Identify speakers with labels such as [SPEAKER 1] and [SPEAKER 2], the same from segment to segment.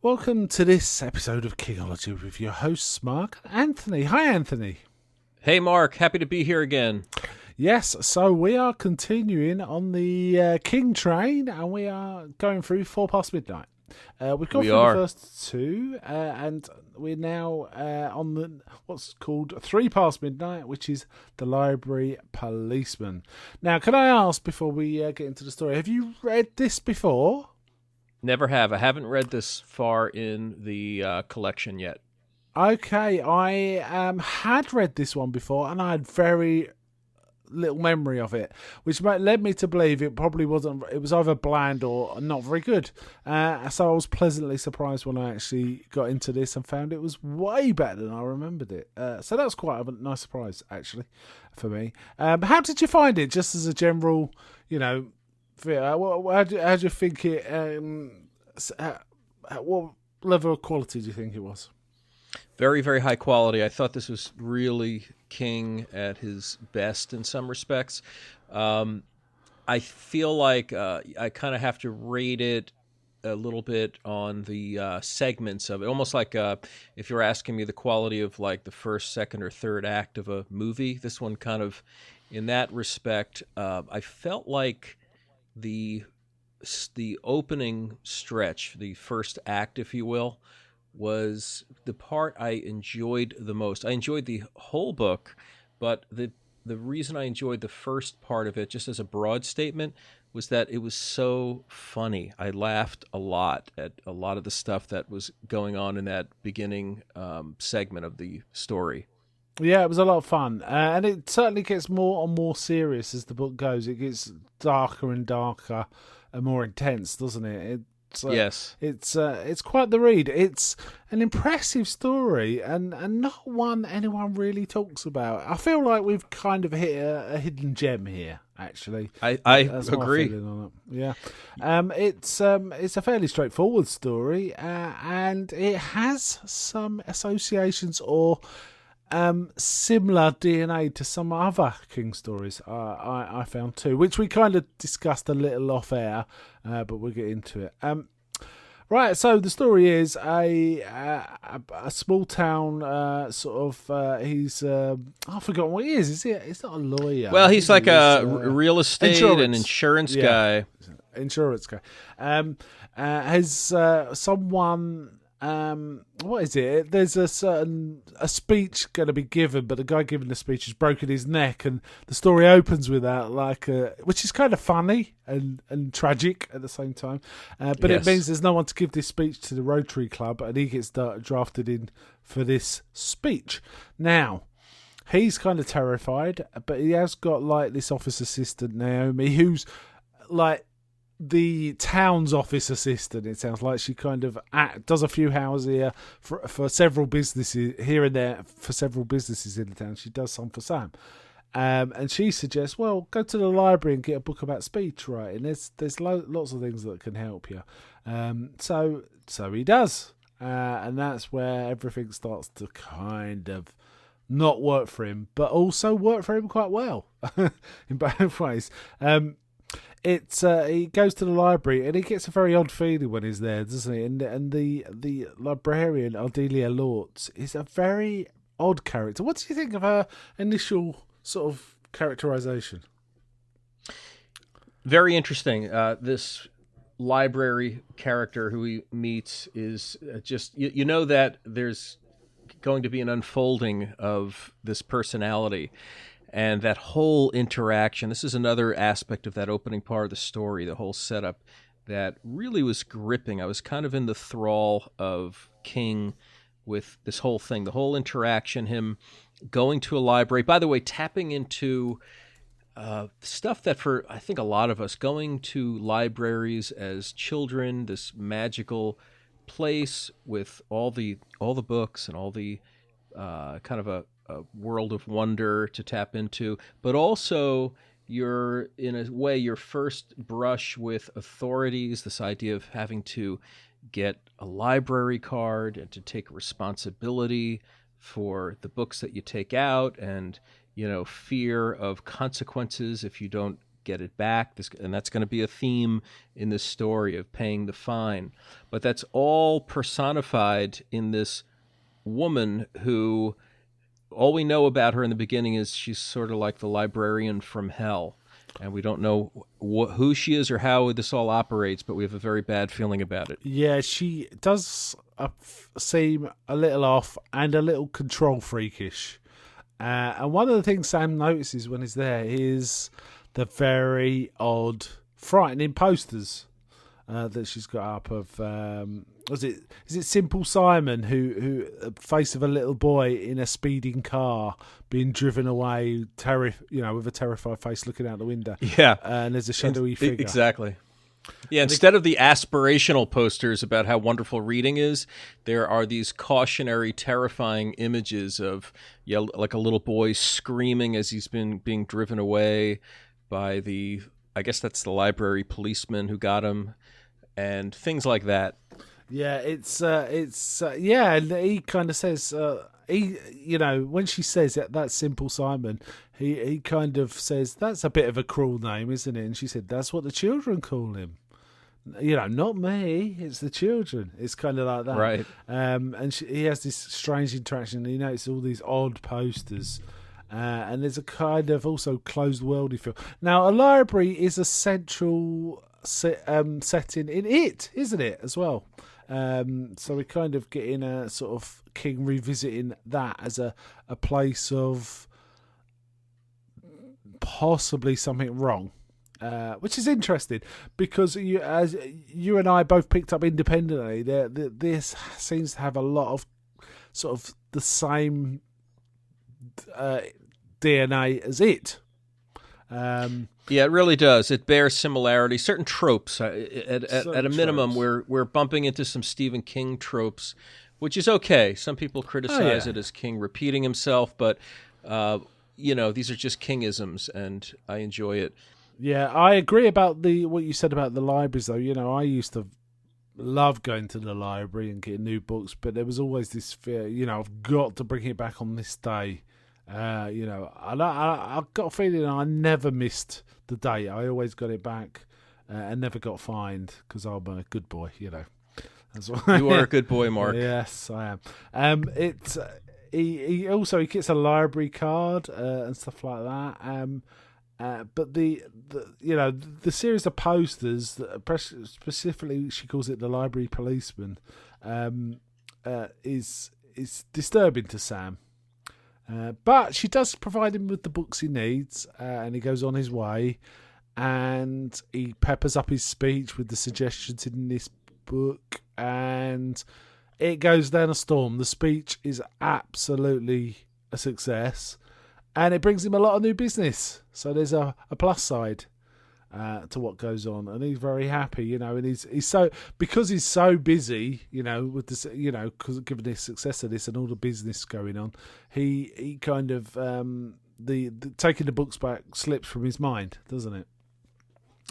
[SPEAKER 1] Welcome to this episode of Kingology with your hosts, Mark and Anthony. Hi, Anthony.
[SPEAKER 2] Hey, Mark. Happy to be here again.
[SPEAKER 1] Yes, so we are continuing on the King train, and we are going through 4 past midnight. We've gone through the first two, and we're now on the what's called 3 past midnight, which is the library policeman. Now, can I ask before we get into the story, have you read this before?
[SPEAKER 2] Never have. I haven't read this far in the collection yet.
[SPEAKER 1] Okay, I had read this one before, and I had very little memory of it, which led me to believe it probably wasn't. It was either bland or not very good. So I was pleasantly surprised when I actually got into this and found it was way better than I remembered it. So that was quite a nice surprise, actually, for me. How did you find it? Just as a general, how do you think it? What level of quality do you think it was?
[SPEAKER 2] Very, very high quality. I thought this was really King at his best in some respects. I feel like I kind of have to rate it a little bit on the segments of it. Almost like if you're asking me the quality of like the first, second, or third act of a movie, this one kind of, in that respect, I felt like the opening stretch, the first act, if you will, was the part I enjoyed the most. I enjoyed the whole book, but the reason I enjoyed the first part of it, just as a broad statement, was that it was so funny. I laughed a lot at a lot of the stuff that was going on in that beginning segment of the story.
[SPEAKER 1] Yeah, it was a lot of fun, and it certainly gets more and more serious as the book goes. It gets darker and darker and more intense, doesn't it?
[SPEAKER 2] Yes.
[SPEAKER 1] It's quite the read. It's an impressive story, and not one anyone really talks about. I feel like we've kind of hit a hidden gem here, actually.
[SPEAKER 2] I
[SPEAKER 1] That's
[SPEAKER 2] agree.
[SPEAKER 1] my feeling on it. Yeah, it's a fairly straightforward story, and it has some associations or similar DNA to some other King stories I found too, which we kind of discussed a little off air, but we'll get into it. Right, so the story is a small town he's I've forgotten what he is. Is he? He's not a lawyer.
[SPEAKER 2] Well, he's like a real estate and insurance guy.
[SPEAKER 1] Insurance guy. Has someone. What is it? There's a speech going to be given, but the guy giving the speech has broken his neck, and the story opens with that, which is kind of funny and tragic at the same time. But
[SPEAKER 2] Yes.
[SPEAKER 1] It means there's no one to give this speech to the Rotary Club, and he gets drafted in for this speech. Now, he's kind of terrified, but he has got like this office assistant Naomi, who's like the town's office assistant. It sounds like she kind of does a few hours here for several businesses here and there for several businesses in the town. She does some for Sam, and she suggests, well, go to the library and get a book about speech writing. There's lots of things that can help you. So he does, and that's where everything starts to kind of not work for him, but also work for him quite well in both ways. He goes to the library and he gets a very odd feeling when he's there, doesn't he? And the librarian, Ardelia Lortz, is a very odd character. What do you think of her initial sort of characterization?
[SPEAKER 2] Very interesting. This library character who he meets is just, you know that there's going to be an unfolding of this personality. And that whole interaction, this is another aspect of that opening part of the story, the whole setup that really was gripping. I was kind of in the thrall of King with this whole thing, the whole interaction, him going to a library. By the way, tapping into stuff that for, I think, a lot of us, going to libraries as children, this magical place with all the books and all the kind of a world of wonder to tap into, but also in a way, your first brush with authorities, this idea of having to get a library card and to take responsibility for the books that you take out, and fear of consequences if you don't get it back. And that's going to be a theme in this story of paying the fine. But that's all personified in this woman who, all we know about her in the beginning is she's sort of like the librarian from hell. And we don't know who she is or how this all operates, but we have a very bad feeling about it.
[SPEAKER 1] Yeah, she does seem a little off and a little control freakish. And one of the things Sam notices when he's there is the very odd, frightening posters that she's got up of. Is it Simple Simon who face of a little boy in a speeding car being driven away, with a terrified face looking out the window.
[SPEAKER 2] Yeah,
[SPEAKER 1] and there's a shadowy figure.
[SPEAKER 2] Exactly. Yeah, instead of the aspirational posters about how wonderful reading is, there are these cautionary, terrifying images of like a little boy screaming as he's being driven away by I guess that's the library policeman who got him, and things like that.
[SPEAKER 1] Yeah, and he kind of says, when she says that's Simple Simon, he kind of says, that's a bit of a cruel name, isn't it? And she said, that's what the children call him. Not me, it's the children. It's kind of like that.
[SPEAKER 2] Right.
[SPEAKER 1] And he has this strange interaction. He notices all these odd posters. And there's a kind of also closed worldy feel. Now, a library is a central setting in it, isn't it, as well? So we're kind of getting a sort of King revisiting that as a place of possibly something wrong, which is interesting because as you and I both picked up independently, this seems to have a lot of sort of the same DNA as it.
[SPEAKER 2] Yeah, it really does. It bears similarity. Certain tropes. At a minimum, we're bumping into some Stephen King tropes, which is okay. Some people criticize it as King repeating himself, but these are just Kingisms, and I enjoy it. Yeah,
[SPEAKER 1] I agree about what you said about the libraries, though. I used to love going to the library and getting new books, but there was always this fear. I've got to bring it back on this day. I got a feeling I never missed the day. I always got it back and never got fined because I'm a good boy, That's why.
[SPEAKER 2] You are a good boy, Mark.
[SPEAKER 1] Yes, I am. He also gets a library card and stuff like that. But the series of posters, specifically she calls it the library policeman, is disturbing to Sam. But she does provide him with the books he needs, and he goes on his way, and he peppers up his speech with the suggestions in this book, and it goes down a storm. The speech is absolutely a success, and it brings him a lot of new business. So there's a plus side to what goes on, and he's very happy, and he's so, because he's so busy, with this, because given the success of this and all the business going on, he kind of the taking the books back slips from his mind, doesn't it?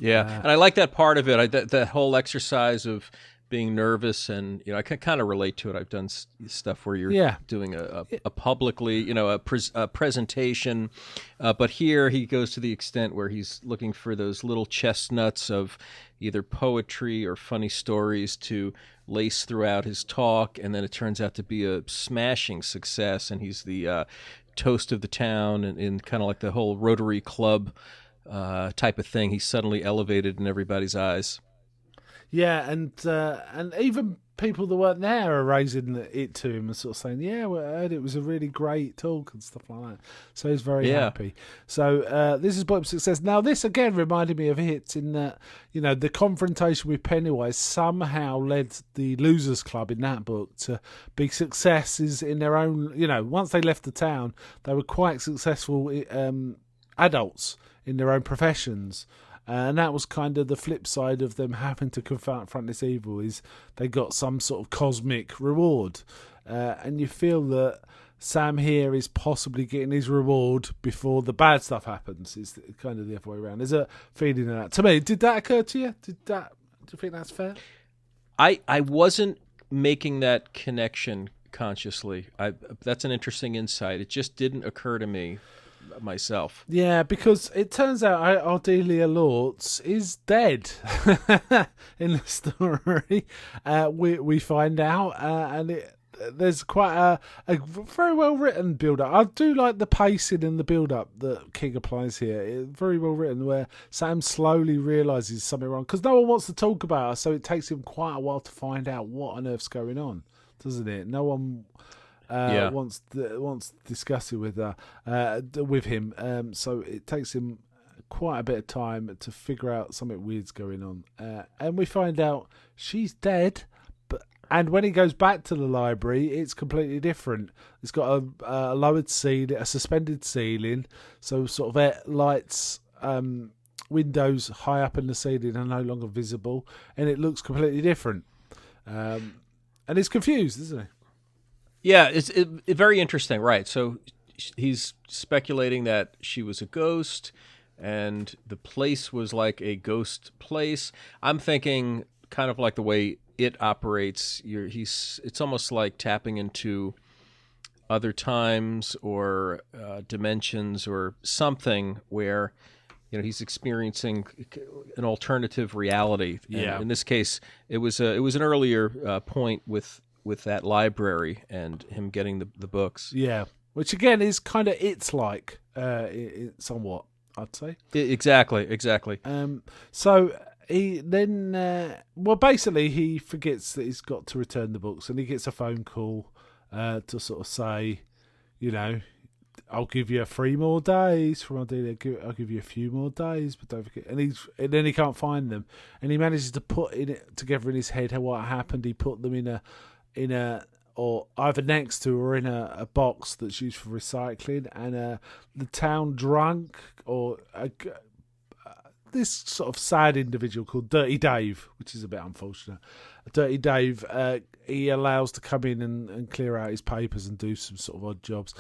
[SPEAKER 2] Yeah, and I like that part of it. That whole exercise of being nervous, and I can kind of relate to it. I've done stuff where you're doing a publicly, a presentation, but here he goes to the extent where he's looking for those little chestnuts of either poetry or funny stories to lace throughout his talk, and then it turns out to be a smashing success, and he's the toast of the town, and in kind of like the whole Rotary Club type of thing. He's suddenly elevated in everybody's eyes.
[SPEAKER 1] Yeah, and even people that weren't there are raising it to him and sort of saying, "Yeah, we heard it was a really great talk" and stuff like that. So he's very happy. So this is Book of Success. Now, this again reminded me of Hits in that the confrontation with Pennywise somehow led the Losers Club in that book to big successes in their own. Once they left the town, they were quite successful adults in their own professions. And that was kind of the flip side of them having to confront this evil, is they got some sort of cosmic reward. And you feel that Sam here is possibly getting his reward before the bad stuff happens. It's kind of the other way around. There's a feeling of that. To me, did that occur to you? Do you think that's fair?
[SPEAKER 2] I wasn't making that connection consciously. That's an interesting insight. It just didn't occur to me myself.
[SPEAKER 1] Yeah, because it turns out Ardelia Lortz is dead in the story. We find out, and there's quite a very well written build up. I do like the pacing and the build up that King applies here. It's very well written, where Sam slowly realizes something wrong because no one wants to talk about her, so it takes him quite a while to find out what on earth's going on, doesn't it? No one wants to discuss it with him. So it takes him quite a bit of time to figure out something weird's going on. And we find out she's dead. And when he goes back to the library, it's completely different. It's got a lowered ceiling, a suspended ceiling, so sort of lights, windows high up in the ceiling are no longer visible, and it looks completely different. And he's confused, isn't he?
[SPEAKER 2] Yeah, it's very interesting, right? So he's speculating that she was a ghost, and the place was like a ghost place. I'm thinking kind of like the way it operates. It's almost like tapping into other times or dimensions or something where he's experiencing an alternative reality.
[SPEAKER 1] Yeah.
[SPEAKER 2] And in this case, it was an earlier point with that library and him getting the books.
[SPEAKER 1] Yeah, which again is kind of like somewhat, I'd say.
[SPEAKER 2] Exactly.
[SPEAKER 1] So he then, basically he forgets that he's got to return the books, and he gets a phone call to sort of say, I'll give you 3 more days from Ardelia. I'll give you a few more days, but don't forget. And then he can't find them, and he manages to put it together in his head what happened. He put them in a or either next to or in a box that's used for recycling, and the town drunk or this sort of sad individual called Dirty Dave, which is a bit unfortunate. Dirty Dave, he allows to come in and clear out his papers and do some sort of odd jobs.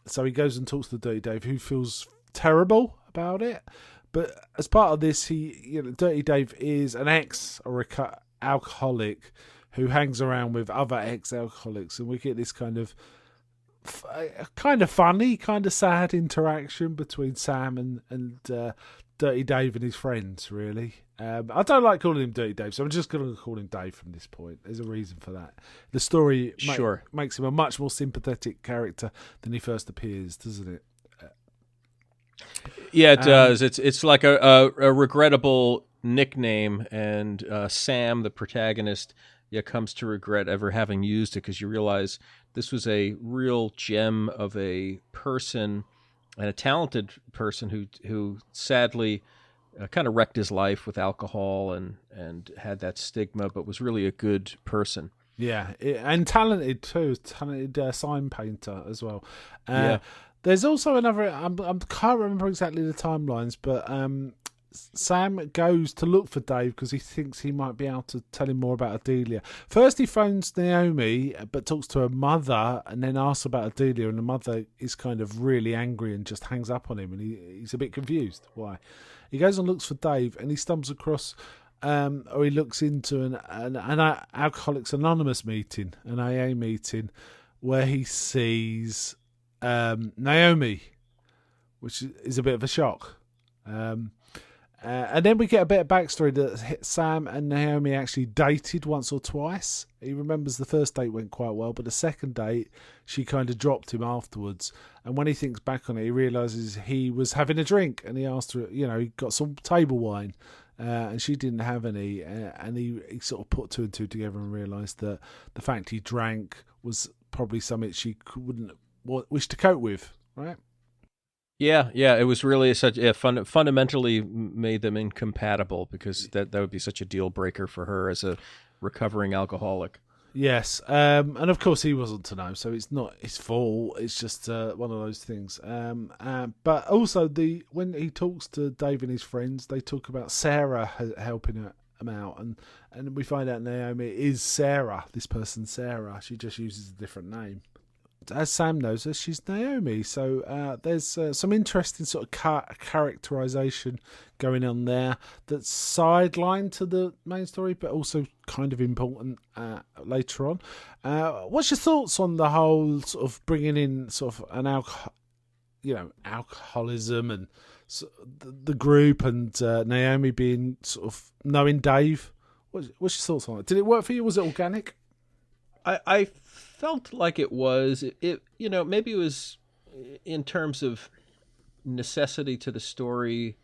[SPEAKER 1] So he goes and talks to Dirty Dave, who feels terrible about it. But as part of this, Dirty Dave is an ex-alcoholic who hangs around with other ex-alcoholics, and we get this kind of funny, kind of sad interaction between Sam and Dirty Dave and his friends, really. I don't like calling him Dirty Dave, so I'm just going to call him Dave from this point. There's a reason for that. The story makes him a much more sympathetic character than he first appears, doesn't it?
[SPEAKER 2] Yeah, it does. It's like a regrettable nickname, and Sam, the protagonist, comes to regret ever having used it, because you realize this was a real gem of a person and a talented person who sadly kind of wrecked his life with alcohol and had that stigma, but was really a good person.
[SPEAKER 1] Yeah, and talented too. Talented sign painter as well.
[SPEAKER 2] Yeah.
[SPEAKER 1] There's also another. I can't remember exactly the timelines, but Sam goes to look for Dave because he thinks he might be able to tell him more about Adelia. First, he phones Naomi, but talks to her mother, and then asks about Adelia, and the mother is kind of really angry and just hangs up on him, and he's a bit confused. Why? He goes and looks for Dave, and he stumbles across, or he looks into an Alcoholics Anonymous meeting, an AA meeting, where he sees Naomi, which is a bit of a shock. And then we get a bit of backstory that Sam and Naomi actually dated once or twice. He remembers the first date went quite well, but the second date, she kind of dropped him afterwards. And when he thinks back on it, he realises he was having a drink, and he asked her, he got some table wine, and she didn't have any. And he sort of put 2 and 2 together and realised that the fact he drank was probably something she wouldn't wish to cope with, right?
[SPEAKER 2] Yeah, it was really fundamentally made them incompatible, because that would be such a deal breaker for her as a recovering alcoholic.
[SPEAKER 1] Yes, and of course he wasn't to know, so it's not his fault. It's just one of those things. But also when he talks to Dave and his friends, they talk about Sarah helping him out, and we find out Naomi is Sarah. This person, Sarah, she just uses a different name. As Sam knows her, she's Naomi. So there's some interesting sort of characterization going on there that's sidelined to the main story, but also kind of important later on. What's your thoughts on the whole sort of bringing in sort of an alcoholism and the group, and Naomi being sort of knowing Dave. What's your thoughts on it? Did it work for you? Was it organic?
[SPEAKER 2] I felt like it was. Maybe it was in terms of necessity to the story.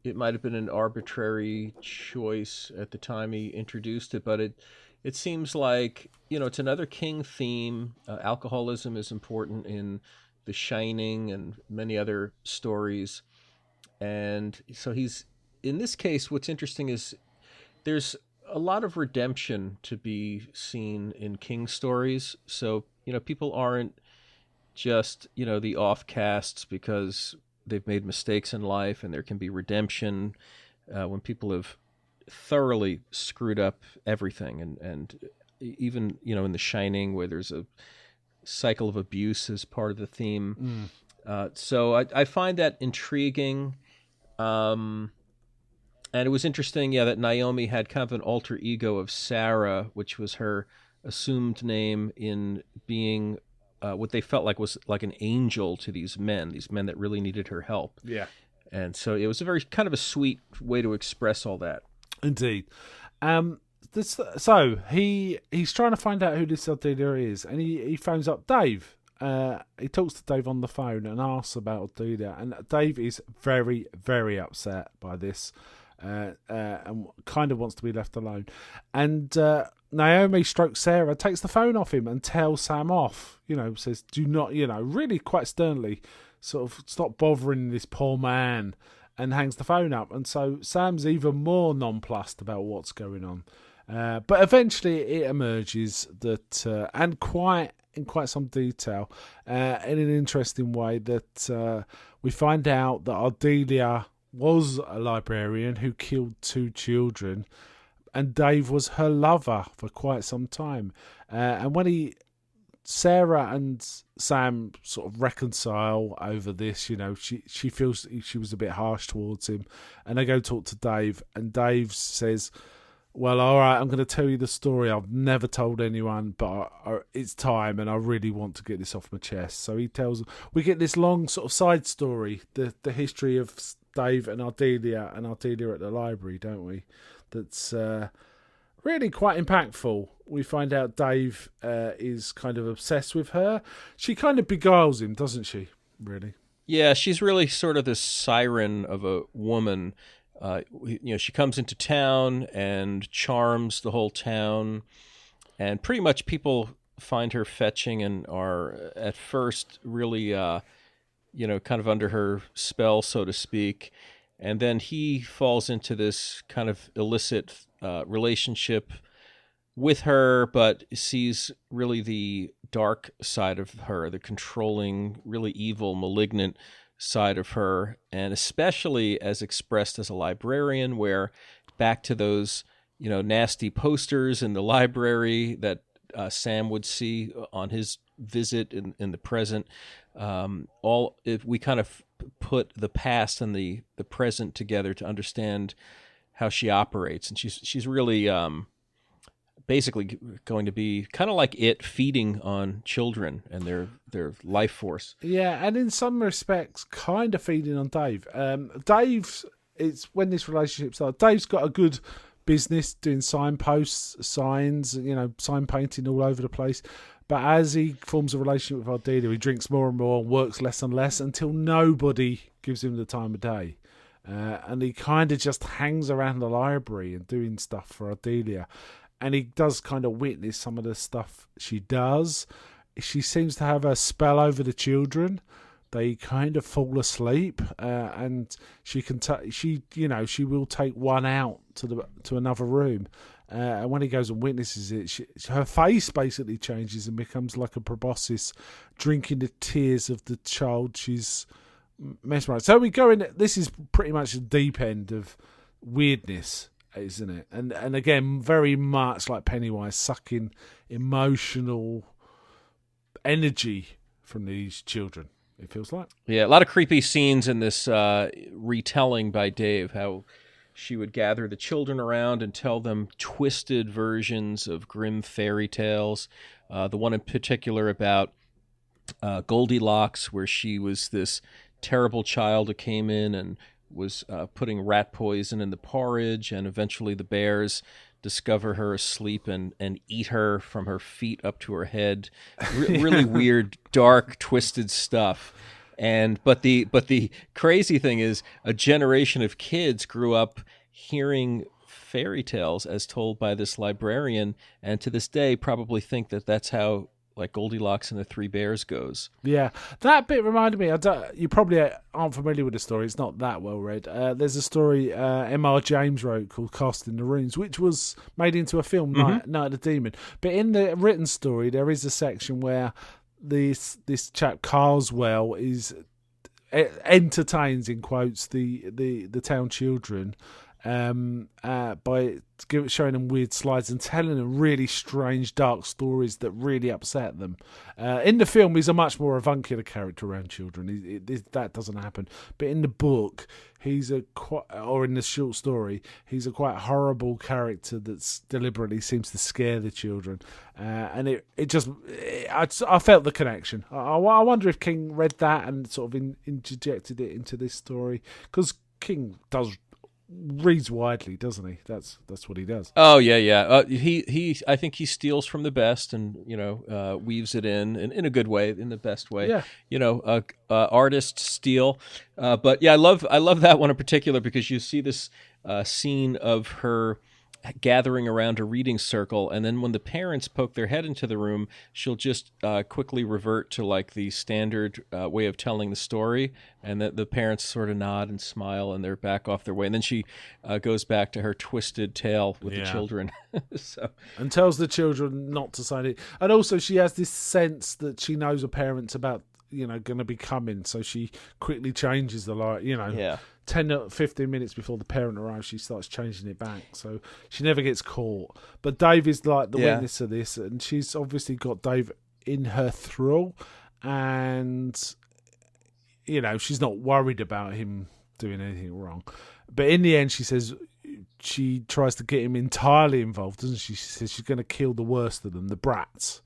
[SPEAKER 2] It might have been an arbitrary choice at the time he introduced it, but it seems like, it's another King theme. Alcoholism is important in The Shining and many other stories. And so in this case, what's interesting is there's a lot of redemption to be seen in King stories. So, people aren't just, the offcasts because they've made mistakes in life, and there can be redemption when people have thoroughly screwed up everything. And even, in The Shining, where there's a cycle of abuse as part of the theme. So I find that intriguing. And it was interesting, that Naomi had kind of an alter ego of Sarah, which was her assumed name in being what they felt like was like an angel to these men that really needed her help.
[SPEAKER 1] Yeah.
[SPEAKER 2] And so it was a very kind of a sweet way to express all that.
[SPEAKER 1] Indeed. So he's trying to find out who this Ardelia is, and he phones up Dave. He talks to Dave on the phone and asks about Ardelia, and Dave is very, very upset by this, and kind of wants to be left alone. And Naomi / Sarah takes the phone off him and tells Sam off. Says, do not, really quite sternly, sort of stop bothering this poor man, and hangs the phone up. And so Sam's even more nonplussed about what's going on. But eventually it emerges that, and in quite some detail, in an interesting way, that we find out that Ardelia was a librarian who killed 2 children, and Dave was her lover for quite some time. And when Sarah and Sam sort of reconcile over this, she feels she was a bit harsh towards him, and they go talk to Dave, and Dave says, well, all right, I'm going to tell you the story I've never told anyone, but it's time, and I really want to get this off my chest. So we get this long sort of side story, the history of Dave and Ardelia at the library, don't we? That's really quite impactful. We find out Dave is kind of obsessed with her. She kind of beguiles him, doesn't she, really?
[SPEAKER 2] Yeah, she's really sort of this siren of a woman. She comes into town and charms the whole town, and pretty much people find her fetching and are at first really, kind of under her spell, so to speak. And then he falls into this kind of illicit relationship with her, but sees really the dark side of her, the controlling, really evil, malignant side of her, and especially as expressed as a librarian, where back to those, nasty posters in the library that Sam would see on his visit in the present. If we kind of put the past and the present together to understand how she operates, and she's really basically going to be kind of like it, feeding on children and their life force.
[SPEAKER 1] Yeah, and in some respects, kind of feeding on Dave. It's when this relationship starts. Dave's got a good business doing signposts, signs, sign painting all over the place. But as he forms a relationship with Ardelia, he drinks more and more, works less and less, until nobody gives him the time of day. And he kind of just hangs around the library and doing stuff for Ardelia. And he does kind of witness some of the stuff she does. She seems to have a spell over the children. They kind of fall asleep, and she can she will take one out to another room. And when he goes and witnesses it, her face basically changes and becomes like a proboscis, drinking the tears of the child she's mesmerized. So we go in. This is pretty much the deep end of weirdness, isn't it? And again, very much like Pennywise, sucking emotional energy from these children. It feels like.
[SPEAKER 2] Yeah, a lot of creepy scenes in this retelling by Dave, how she would gather the children around and tell them twisted versions of grim fairy tales. The one in particular about Goldilocks, where she was this terrible child who came in and was putting rat poison in the porridge, and eventually the bears discover her asleep and eat her from her feet up to her head. Really weird, dark, twisted stuff. But the crazy thing is, a generation of kids grew up hearing fairy tales as told by this librarian, and to this day probably think that that's how like Goldilocks and the Three Bears goes.
[SPEAKER 1] Yeah, that bit reminded me. You probably aren't familiar with the story. It's not that well read. There's a story M.R. James wrote called Casting the Runes, which was made into a film, Night of the Demon. But in the written story, there is a section where this chap Carswell entertains, in quotes, the town children by showing them weird slides and telling them really strange, dark stories that really upset them. In the film, he's a much more avuncular character around children. That doesn't happen. But in the book, or in the short story, he's a quite horrible character that deliberately seems to scare the children. And I felt the connection. I wonder if King read that and sort of interjected it into this story, because King reads widely, doesn't he? That's what he does.
[SPEAKER 2] Oh yeah. He I think he steals from the best and weaves it in a good way, in the best way.
[SPEAKER 1] Yeah.
[SPEAKER 2] Artists steal, but yeah, I love that one in particular because you see this scene of her gathering around a reading circle, and then when the parents poke their head into the room, she'll just quickly revert to like the standard way of telling the story, and the parents sort of nod and smile and they're back off their way, and then she goes back to her twisted tale with the children.
[SPEAKER 1] And tells the children not to sign it, and also she has this sense that she knows her parents about going to be coming, so she quickly changes the light. 10 or 15 minutes before the parent arrives, she starts changing it back, so she never gets caught. But Dave is like the witness of this, and she's obviously got Dave in her thrall, and she's not worried about him doing anything wrong. But in the end, she says she tries to get him entirely involved, doesn't she? She says she's going to kill the worst of them, the brats.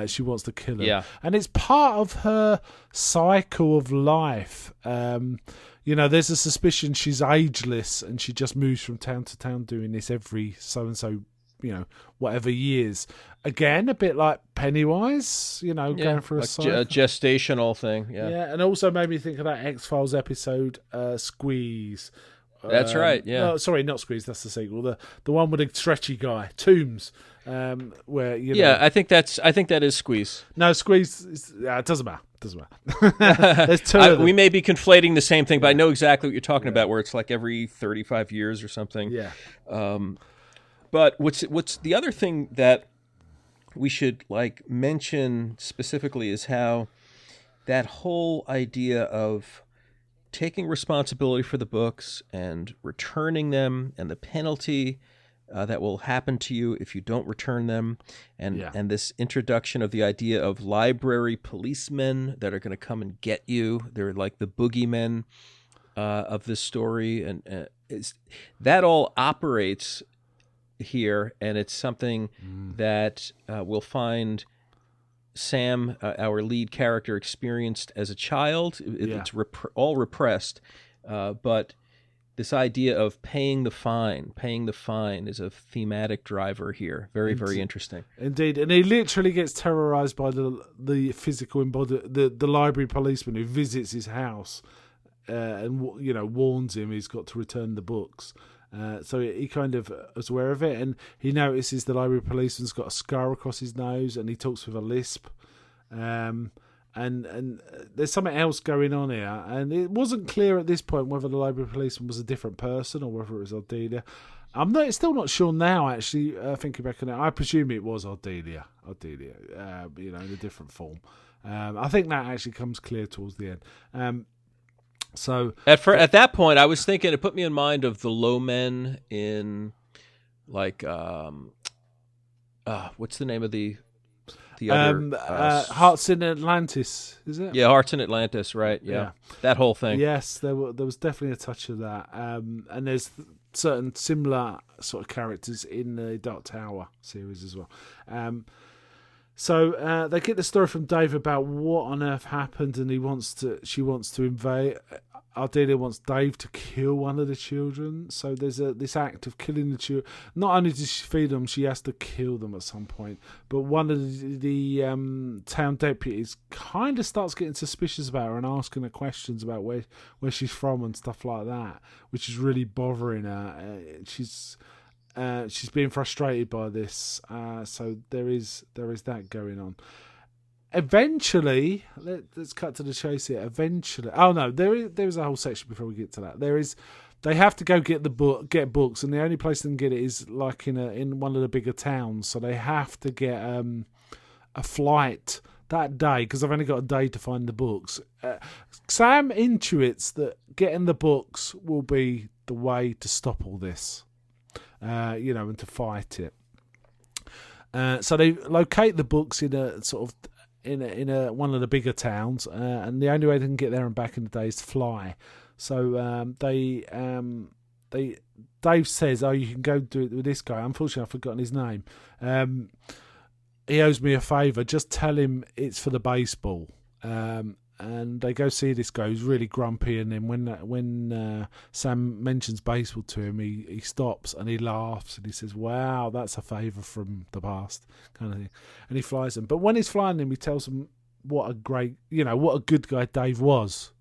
[SPEAKER 1] She wants to kill him.
[SPEAKER 2] Yeah.
[SPEAKER 1] And it's part of her cycle of life. There's a suspicion she's ageless and she just moves from town to town doing this every so-and-so, whatever years. Again, a bit like Pennywise, going for a cycle.
[SPEAKER 2] Gestational thing. Yeah.
[SPEAKER 1] Yeah, and also made me think of that X-Files episode, Squeeze.
[SPEAKER 2] That's right, yeah.
[SPEAKER 1] No, sorry, not Squeeze, that's the sequel. The one with the stretchy guy, Tombs. Where
[SPEAKER 2] I think that is Squeeze.
[SPEAKER 1] No, Squeeze. It doesn't matter. There's two. Of them.
[SPEAKER 2] We may be conflating the same thing, but I know exactly what you're talking about. Where it's like every 35 years or something.
[SPEAKER 1] Yeah.
[SPEAKER 2] But what's the other thing that we should mention specifically is how that whole idea of taking responsibility for the books and returning them, and the penalty that will happen to you if you don't return them, and this introduction of the idea of library policemen that are going to come and get you. They're like the boogeymen of this story, and that all operates here, and it's something that we'll find Sam, our lead character, experienced as a child. It's all repressed, but this idea of paying the fine is a thematic driver here. Very, very interesting.
[SPEAKER 1] Indeed, and he literally gets terrorized by the physical the library policeman who visits his house and warns him he's got to return the books. So he kind of is aware of it, and he notices the library policeman's got a scar across his nose, and he talks with a lisp. And there's something else going on here, and it wasn't clear at this point whether the library policeman was a different person or whether it was Ardelia. I'm still not sure now, actually, thinking back on it. I presume it was Ardelia, in a different form. I think that actually comes clear towards the end. So
[SPEAKER 2] at that point, I was thinking, it put me in mind of the low men in, what's the name of the other
[SPEAKER 1] Hearts in Atlantis, is it?
[SPEAKER 2] Yeah, Hearts in Atlantis, right? Yeah. That whole thing.
[SPEAKER 1] Yes, there was definitely a touch of that, and there's certain similar sort of characters in the Dark Tower series as well. So they get the story from Dave about what on earth happened, and she wants to invade. Ardelia wants Dave to kill one of the children. So there's this act of killing the children. Not only does she feed them, she has to kill them at some point. But one of the town deputies kind of starts getting suspicious about her and asking her questions about where she's from and stuff like that, which is really bothering her. She's being frustrated by this, so there is that going on. Eventually, let's cut to the chase here. Eventually, there is a whole section before we get to that. They have to go get books, and the only place they can get it is like in one of the bigger towns. So they have to get a flight that day because they've only got a day to find the books. Sam intuits that getting the books will be the way to stop all this. And to fight it. So they locate the books in a sort of in a one of the bigger towns, and the only way they can get there and back in the day is to fly. So Dave says, "Oh, you can go do it with this guy." Unfortunately, I've forgotten his name. He owes me a favour. Just tell him it's for the baseball. And they go see this guy who's really grumpy, and then when Sam mentions baseball to him, he stops and he laughs and he says, "Wow, that's a favour from the past," kind of thing. And he flies them. But when he's flying them, he tells them what a good guy Dave was.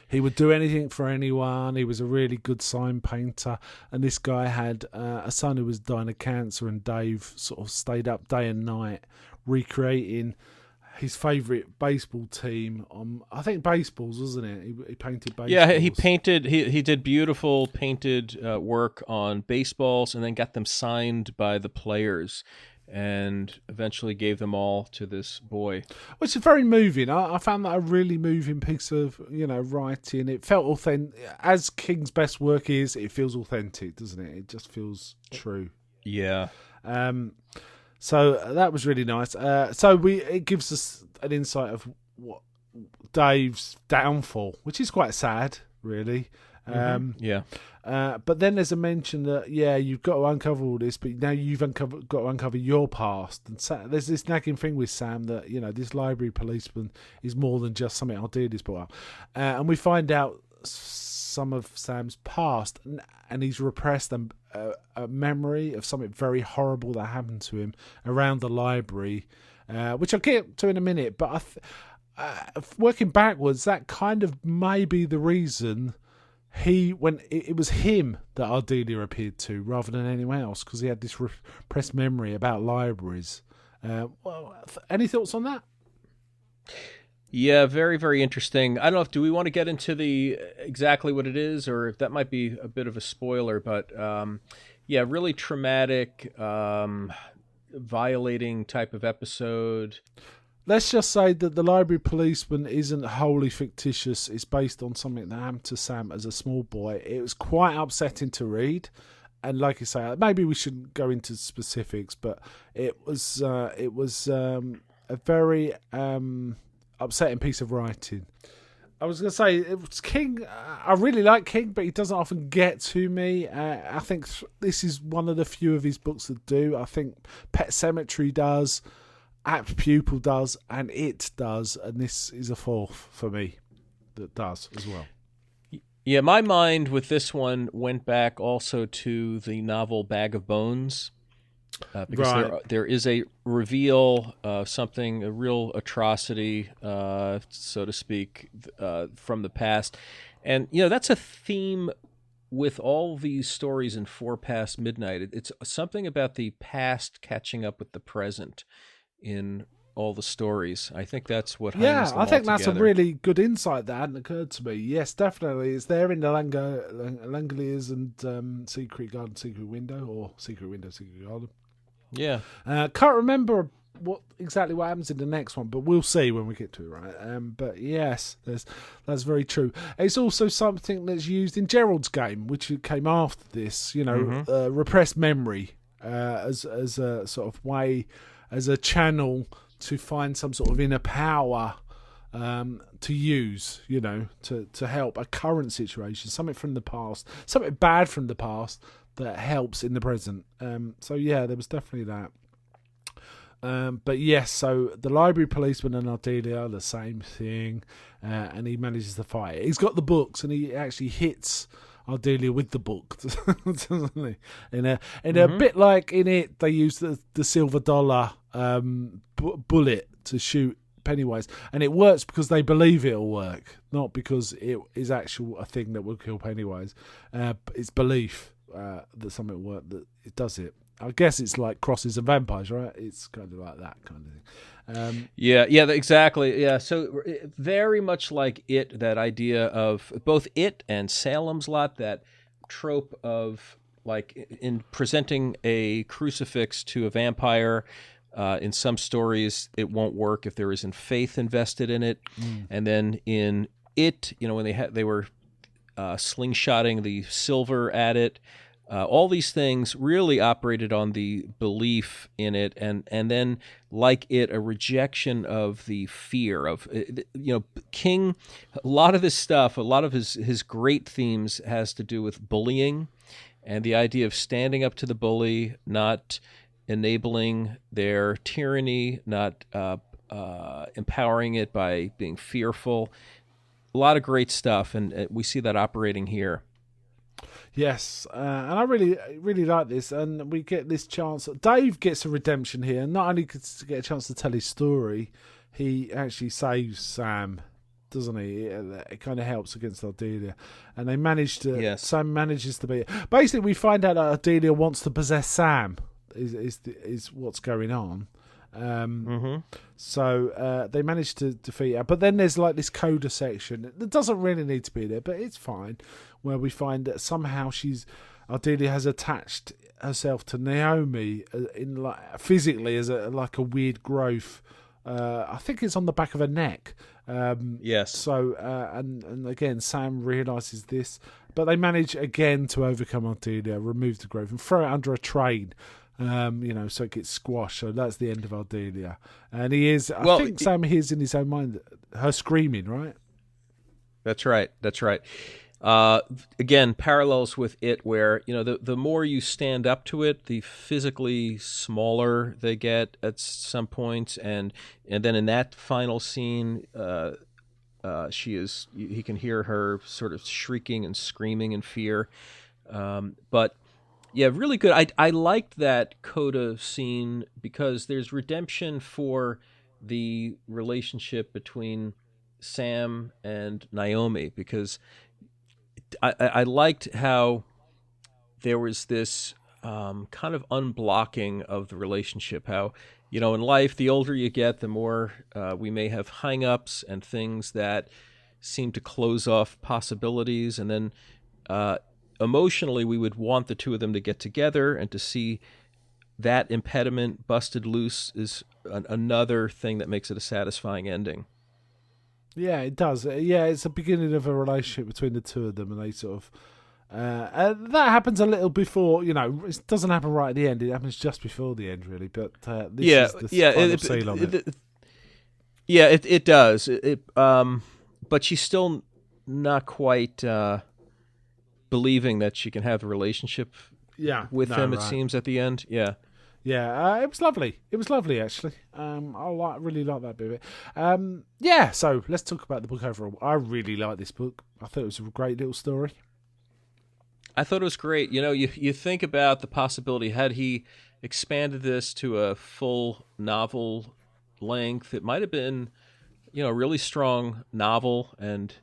[SPEAKER 1] He would do anything for anyone. He was a really good sign painter, and this guy had a son who was dying of cancer, and Dave sort of stayed up day and night recreating his favourite baseball team on, I think, baseballs, wasn't it? He painted baseballs.
[SPEAKER 2] Yeah, he painted. He did beautiful painted work on baseballs, and then got them signed by the players, and eventually gave them all to this boy.
[SPEAKER 1] Which is very moving. I found that a really moving piece of writing. It felt authentic. As King's best work is, it feels authentic, doesn't it? It just feels true.
[SPEAKER 2] Yeah.
[SPEAKER 1] So that was really nice. It gives us an insight of what Dave's downfall, which is quite sad, really.
[SPEAKER 2] Yeah.
[SPEAKER 1] But then there's a mention that you've got to uncover all this, but now you've got to uncover your past. And there's this nagging thing with Sam that this library policeman is more than just something Ardelia's brought up, and we find out some of Sam's past, and he's repressed a memory of something very horrible that happened to him around the library, which I'll get to in a minute. But working backwards, that kind of may be the reason when it was him that Ardelia appeared to rather than anyone else, because he had this repressed memory about libraries. Any thoughts on that?
[SPEAKER 2] Yeah, very, very interesting. I don't know do we want to get into the exactly what it is, or if that might be a bit of a spoiler, but really traumatic, violating type of episode.
[SPEAKER 1] Let's just say that the library policeman isn't wholly fictitious. It's based on something that happened to Sam as a small boy. It was quite upsetting to read. And like you say, maybe we shouldn't go into specifics, but it was a very upsetting piece of writing. I was going to say, it was King. I really like King, but he doesn't often get to me. I think this is one of the few of his books that do. I think Pet Sematary does, Apt Pupil does, and It does, and this is a fourth for me that does as well.
[SPEAKER 2] Yeah, my mind with this one went back also to the novel Bag of Bones. Because there is a reveal of something, a real atrocity, so to speak, from the past. And, that's a theme with all these stories in Four Past Midnight. It's something about the past catching up with the present in all the stories. I think that's what hangs them all
[SPEAKER 1] I think that's
[SPEAKER 2] together.
[SPEAKER 1] a really good insight that hadn't occurred to me. Yes, definitely. It's there in the Langoliers and Secret Garden, Secret Window, or Secret Window, Secret Garden.
[SPEAKER 2] Yeah.
[SPEAKER 1] Can't remember what happens in the next one, but we'll see when we get to it, right? But yes, that's very true. It's also something that's used in Gerald's Game, which came after this. Repressed memory as a sort of way, as a channel to find some sort of inner power to use, to help a current situation, something from the past, something bad from the past that helps in the present. There was definitely that. But yes, so the library policeman and Ardelia are the same thing, and he manages to fight. He's got the books, and he actually hits Ardelia with the book, doesn't he? In a bit like in it, they use the silver dollar bullet to shoot Pennywise, and it works because they believe it'll work, not because it is actual a thing that will kill Pennywise. It's belief that something will work, that it does it. I guess it's like crosses and vampires, right? It's kind of like that kind of thing.
[SPEAKER 2] Exactly. Yeah, so very much like it, that idea of both it and Salem's Lot, that trope of like in presenting a crucifix to a vampire. In some stories, it won't work if there isn't faith invested in it, and then in it, when they were slingshotting the silver at it. All these things really operated on the belief in it, and then, like it, a rejection of the fear of, King. A lot of this stuff, a lot of his great themes has to do with bullying, and the idea of standing up to the bully, not enabling their tyranny, not empowering it by being fearful. A lot of great stuff, and we see that operating here.
[SPEAKER 1] Yes, and I really like this, and we get this chance. Dave gets a redemption here. Not only gets to get a chance to tell his story, he actually saves Sam, doesn't he? It kind of helps against Ardelia, and they manage to.
[SPEAKER 2] Yes.
[SPEAKER 1] Sam manages to be. Basically, we find out that Ardelia wants to possess Sam. Is what's going on. So they managed to defeat her, but then there's like this coda section that doesn't really need to be there, but it's fine, where we find that somehow Ardelia has attached herself to Naomi in like physically as a weird growth. I think it's on the back of her neck.
[SPEAKER 2] Yes.
[SPEAKER 1] So and again, Sam realizes this, but they manage again to overcome Ardelia, remove the growth, and throw it under a train. So it gets squashed. So that's the end of Ardelia. And I think Sam hears in his own mind her screaming, right?
[SPEAKER 2] That's right. Again, parallels with it, where the more you stand up to it, the physically smaller they get at some points, and then in that final scene, he can hear her sort of shrieking and screaming in fear, but. Yeah, really good. I liked that coda scene because there's redemption for the relationship between Sam and Naomi, because I liked how there was this kind of unblocking of the relationship. How, in life, the older you get, the more we may have hang-ups and things that seem to close off possibilities, and then emotionally, we would want the two of them to get together, and to see that impediment busted loose is another thing that makes it a satisfying ending.
[SPEAKER 1] Yeah, it does. It's the beginning of a relationship between the two of them, and they sort of that happens a little before. It doesn't happen right at the end. It happens just before the end, really. But this is the final seal on it.
[SPEAKER 2] It does. But she's still not quite. Believing that she can have a relationship with him, it seems, at the end. It was lovely. It was lovely, actually. I really like that bit of it. So let's talk about the book overall. I really like this book. I thought it was a great little story. I thought it was great. You think about the possibility, had he expanded this to a full novel length, it might have been, a really strong novel, and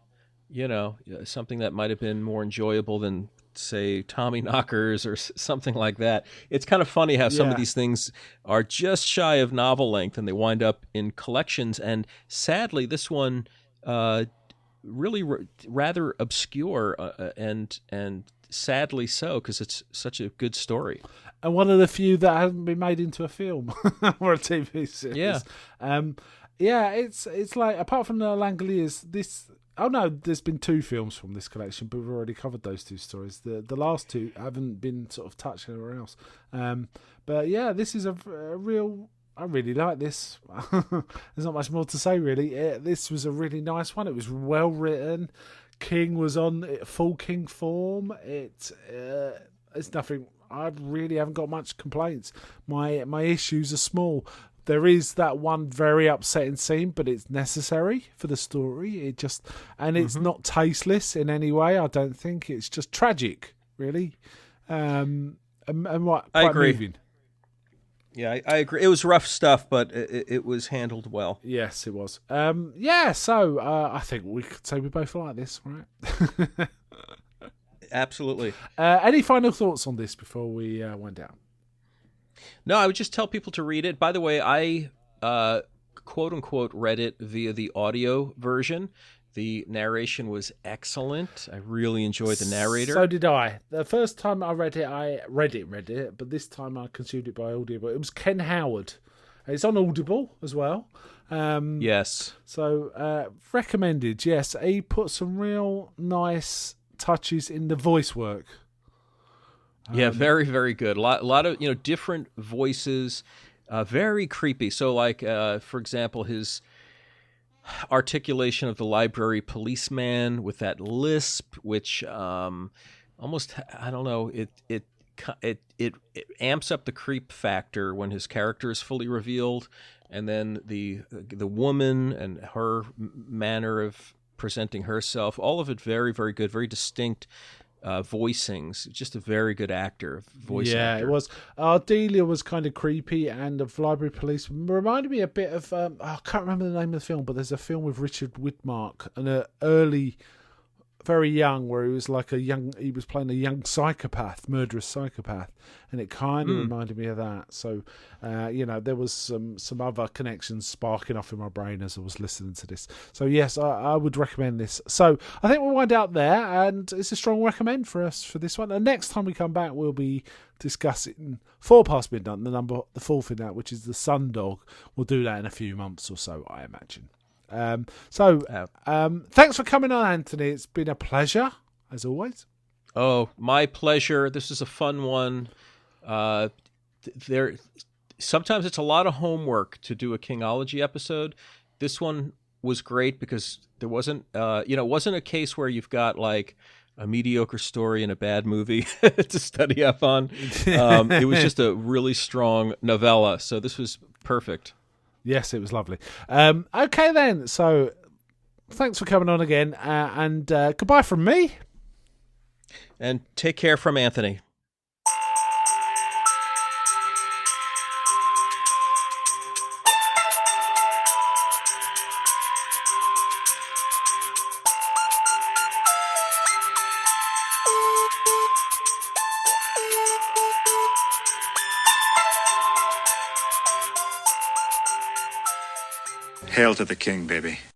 [SPEAKER 2] something that might have been more enjoyable than, say, Tommy Knockers or something like that. It's kind of funny how some of these things are just shy of novel length, and they wind up in collections. And sadly, this one really rather obscure, and sadly so, because it's such a good story.
[SPEAKER 1] And one of the few that hasn't been made into a film or a TV series. It's like, apart from the Langoliers, this. Oh no, there's been 2 films from this collection, but we've already covered those 2 stories. The last 2 haven't been sort of touched anywhere else. But this is a real. I really like this. There's not much more to say, really. This was a really nice one. It was well written. King was on full King form. It's nothing. I really haven't got much complaints. My issues are small. There is that one very upsetting scene, but it's necessary for the story. It's not tasteless in any way. I don't think it's just tragic, really, and quite
[SPEAKER 2] I agree.
[SPEAKER 1] moving.
[SPEAKER 2] Yeah, I agree. It was rough stuff, but it was handled well.
[SPEAKER 1] Yes, it was. So I think we could say we both like this, right?
[SPEAKER 2] Absolutely.
[SPEAKER 1] Any final thoughts on this before we wind down?
[SPEAKER 2] No, I would just tell people to read it. By the way, I quote unquote read it via the audio version. The narration was excellent. I really enjoyed the narrator.
[SPEAKER 1] So did I. The first time I read it, but this time I consumed it by Audible. It was Ken Howard. It's on Audible as well.
[SPEAKER 2] Yes.
[SPEAKER 1] So recommended. Yes, he put some real nice touches in the voice work.
[SPEAKER 2] Yeah, very, very good. A lot of different voices, very creepy. So, like for example, his articulation of the library policeman with that lisp, which almost, I don't know, it amps up the creep factor when his character is fully revealed, and then the woman and her manner of presenting herself, all of it very, very good, very distinct. Voicings, just a very good actor.
[SPEAKER 1] Yeah, it was. Delia was kind of creepy, and the library police reminded me a bit of. I can't remember the name of the film, but there's a film with Richard Widmark, and very young, where he was he was playing a young psychopath, murderous psychopath, and it kind of reminded me of that. So, there was some other connections sparking off in my brain as I was listening to this. So yes, I would recommend this. So I think we'll wind out there, and it's a strong recommend for us for this one. And next time we come back, we'll be discussing 4 Past Midnight, the fourth in that, which is the Sundog. We'll do that in a few months or so, I imagine. Thanks for coming on, Anthony. It's been a pleasure, as always.
[SPEAKER 2] Oh, my pleasure. This is a fun one. Sometimes it's a lot of homework to do a Kingology episode. This one was great because there wasn't, it wasn't a case where you've got like a mediocre story and a bad movie to study up on. It was just a really strong novella. So this was perfect.
[SPEAKER 1] Yes, it was lovely. Okay, then. So, thanks for coming on again, and goodbye from me.
[SPEAKER 2] And take care from Anthony.
[SPEAKER 3] Hail to the king, baby.